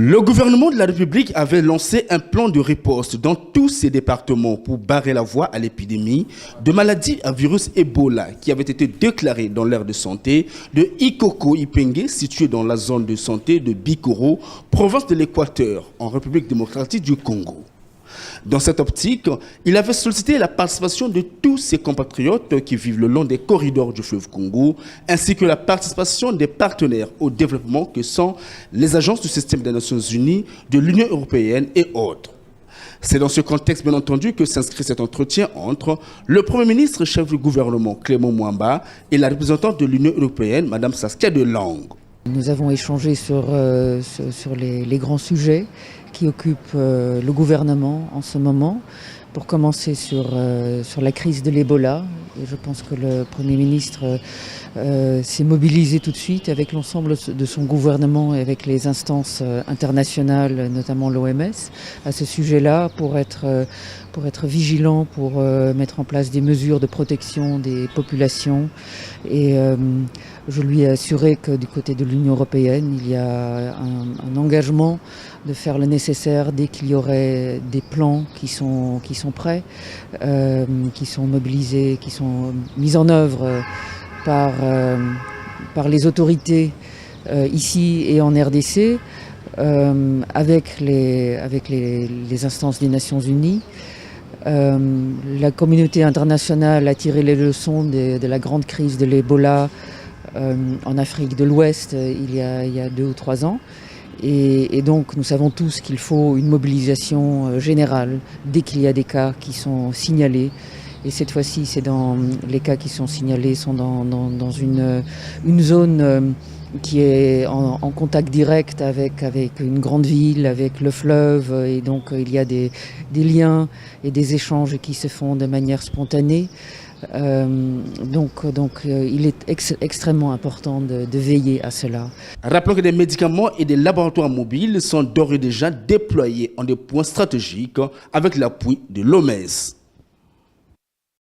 Le gouvernement de la République avait lancé un plan de riposte dans tous ses départements pour barrer la voie à l'épidémie de maladies à virus Ebola qui avait été déclarée dans l'aire de santé de Ikoko-Ipenge, située dans la zone de santé de Bikoro, province de l'Équateur, en République démocratique du Congo. Dans cette optique, il avait sollicité la participation de tous ses compatriotes qui vivent le long des corridors du fleuve Congo, ainsi que la participation des partenaires au développement que sont les agences du système des Nations Unies, de l'Union européenne et autres. C'est dans ce contexte, bien entendu, que s'inscrit cet entretien entre le Premier ministre chef du gouvernement, Clément Mwamba, et la représentante de l'Union européenne, Mme Saskia Delangue. Nous avons échangé sur les grands sujets qui occupent le gouvernement en ce moment. Pour commencer sur la crise de l'Ebola, et je pense que le Premier ministre s'est mobilisé tout de suite avec l'ensemble de son gouvernement et avec les instances internationales, notamment l'OMS, à ce sujet-là pour être vigilant, pour mettre en place des mesures de protection des populations. Et je lui ai assuré que du côté de l'Union européenne, il y a un engagement de faire le nécessaire dès qu'il y aurait des plans qui sont prêts, qui sont mobilisés, qui sont mis en œuvre par les autorités ici et en RDC, avec les instances des Nations Unies. La communauté internationale a tiré les leçons de la grande crise de l'Ebola en Afrique de l'Ouest il y a 2 ou 3 ans. Et donc nous savons tous qu'il faut une mobilisation générale dès qu'il y a des cas qui sont signalés. Et cette fois-ci, les cas qui sont signalés sont dans une zone qui est en contact direct avec une grande ville, avec le fleuve. Et donc il y a des liens et des échanges qui se font de manière spontanée. Donc il est extrêmement important de veiller à cela. Rappelons que des médicaments et des laboratoires mobiles sont d'ores et déjà déployés en des points stratégiques avec l'appui de l'OMS.